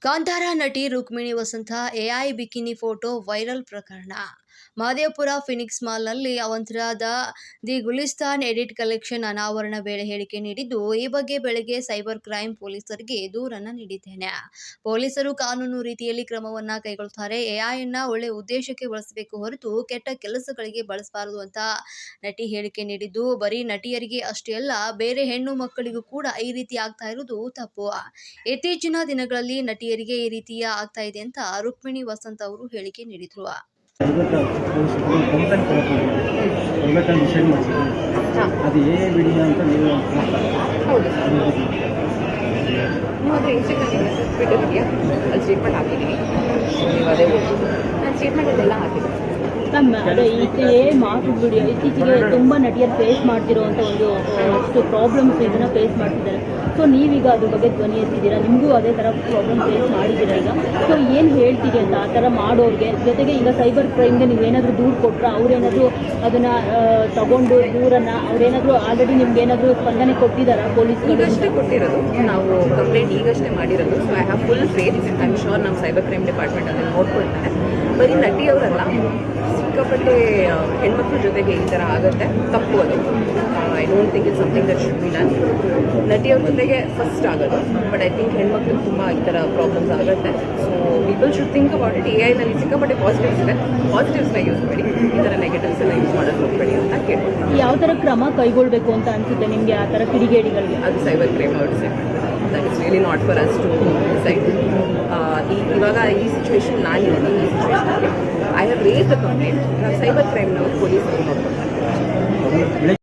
ಕಾಂತಾರ ನಟಿ Rukmini Vasanth AI bikini photo viral ಪ್ರಕರಣ. Mahadevapura Phoenix ಮಾಲ್ನಲ್ಲಿ ಅವಂತರದ ದಿ ಗುಲಿಸ್ತಾನ್ ಎಡಿಟ್ ಕಲೆಕ್ಷನ್ ಅನಾವರಣ ವೇಳೆ ಹೇಳಿಕೆ ನೀಡಿದ್ದು, ಈ ಬಗ್ಗೆ ಬೆಳಗ್ಗೆ ಸೈಬರ್ ಕ್ರೈಂ ಪೊಲೀಸರಿಗೆ ದೂರನ್ನು ನೀಡಿದ್ದೇನೆ. ಪೊಲೀಸರು ಕಾನೂನು ರೀತಿಯಲ್ಲಿ ಕ್ರಮವನ್ನ ಕೈಗೊಳ್ಳುತ್ತಾರೆ. ಎಐನ ಒಳ್ಳೆ ಉದ್ದೇಶಕ್ಕೆ ಬಳಸಬೇಕು ಹೊರತು ಕೆಟ್ಟ ಕೆಲಸಗಳಿಗೆ ಬಳಸಬಾರದು ಅಂತ ನಟಿ ಹೇಳಿಕೆ ನೀಡಿದ್ದು, ಬರೀ ನಟಿಯರಿಗೆ ಅಷ್ಟೇ ಅಲ್ಲ, ಬೇರೆ ಹೆಣ್ಣು ಮಕ್ಕಳಿಗೂ ಕೂಡ ಈ ರೀತಿ ಆಗ್ತಾ ಇರುವುದು ತಪ್ಪು. ಇತ್ತೀಚಿನ ದಿನಗಳಲ್ಲಿ ನಟಿಯರಿಗೆ ಈ ರೀತಿಯ ಆಗ್ತಾ ಇದೆ ಅಂತ ರುಕ್ಮಿಣಿ ವಸಂತ ಅವರು ಹೇಳಿಕೆ ನೀಡಿದ್ರು. ಅದು ಏನೇ ವಿಡಿಯೋ ಅಂತ ನೀವು ಹೌದು ನೀವು ಇನ್ಸ್ಟಾಗ್ರಾಮ್ ಟ್ವಿಟರ್ ಇದೆಯಾ ಅಲ್ಲಿ ಸ್ಟೇಟ್ಮೆಂಟ್ ಹಾಕಿದ್ದೀನಿ. ನೀವು ಅದೇ ನಾನು ಸ್ಟೇಟ್ಮೆಂಟ್ ಅದೆಲ್ಲ ಹಾಕಿದ್ದೀನಿ. ಅದೇ ಮಾತು ವಿಡಿಯೋ ಇತ್ತೀಚೆಗೆ ತುಂಬ ನಟಿಯರು ಫೇಸ್ ಮಾಡ್ತಿರೋವಂಥ ಅಷ್ಟು ಪ್ರಾಬ್ಲಮ್ಸ್ ಇದನ್ನು ಫೇಸ್ ಮಾಡ್ತಿದ್ದಾರೆ. ಸೊ ನೀವೀಗ ಅದ್ರ ಬಗ್ಗೆ ಧ್ವನಿ ಎತ್ತಿದ್ದೀರಾ, ನಿಮಗೂ ಅದೇ ಥರ ಪ್ರಾಬ್ಲಮ್ ಫೇಸ್ ಮಾಡಿದ್ದೀರಾ ಈಗ. ಸೊ ಏನು ಹೇಳ್ತೀರಿ ಅಂತ ಆ ಥರ ಮಾಡೋರಿಗೆ? ಜೊತೆಗೆ ಈಗ ಸೈಬರ್ ಕ್ರೈಮ್ಗೆ ನೀವೇನಾದರೂ ದೂರು ಕೊಟ್ಟರೆ ಅವರೇನಾದರೂ ಅದನ್ನು ತಗೊಂಡು ದೂರನ್ನು ಅವರೇನಾದರೂ ಆಲ್ರೆಡಿ ನಿಮ್ಗೇನಾದರೂ ಸ್ಪಂದನೆ ಕೊಟ್ಟಿದ್ದಾರಾ ಪೊಲೀಸರು? ಈಗಷ್ಟೇ ಕೊಟ್ಟಿರೋದು, ನಾವು ಕಂಪ್ಲೇಂಟ್ ಈಗಷ್ಟೇ ಮಾಡಿರೋದು. So I have full faith. I am sure ನಮ್ಮ ಸೈಬರ್ ಕ್ರೈಮ್ ಡಿಪಾರ್ಟ್ಮೆಂಟ್ ಅದನ್ನು ನೋಡ್ಕೊಳ್ತಾರೆ. ಬರೀ ನಟಿಯವರಲ್ಲ, ಸಿಕ್ಕಾಪಟ್ಟೆ ಹೆಣ್ಮಕ್ಳ ಜೊತೆಗೆ ಈ ಥರ ಆಗುತ್ತೆ, ತಪ್ಪು ಅದು. I don't think it something that should be done. ನಟಿಯವ್ರ ಜೊತೆಗೆ ಫಸ್ಟ್ ಆಗೋದು, ಬಟ್ ಐ ಥಿಂಕ್ ಹೆಣ್ಮಕ್ಳಿಗೆ ತುಂಬ ಈ ಥರ ಪ್ರಾಬ್ಲಮ್ಸ್ ಆಗುತ್ತೆ. So people should think about it. ಎಐನಲ್ಲಿ ಸಿಕ್ಕಾಪಟ್ಟೆ ಪಾಸಿಟಿವ್ಸ್ ಇದೆ, ಪಾಸಿಟಿವ್ಸ್ನ ಯೂಸ್ ಮಾಡಿ, ಈ ಥರ ನೆಗೆಟಿವ್ಸ್ ಎಲ್ಲ ಯೂಸ್ ಮಾಡೋದು ಹೋಗ್ಬೇಡಿ ಅಂತ ಕೇಳ್ಬೋದು. ಯಾವ ಥರ ಕ್ರಮ ಕೈಗೊಳ್ಳಬೇಕು ಅಂತ ಅನಿಸುತ್ತೆ ನಿಮಗೆ ಆ ಥರ ಕಿಡಿಗೇಡಿಗಳಿಗೆ? ಅದು ಸೈಬರ್ ಕ್ರೈಮ್ ಅವ್ರ decide. That is really not for us to decide. ಇವಾಗ ಈ ಸಿಚುವೇಶನ್ ನಾನಿದ್ದೀನಿ, ಈ ಸಿಚುವೇಶನ್ಗೆ I have raise the complaint. ನಾವು ಸೈಬರ್ ಕ್ರೈಮ್ನವರು ಪೊಲೀಸರು ನೋಡ್ಕೊಳ್ತಾರೆ.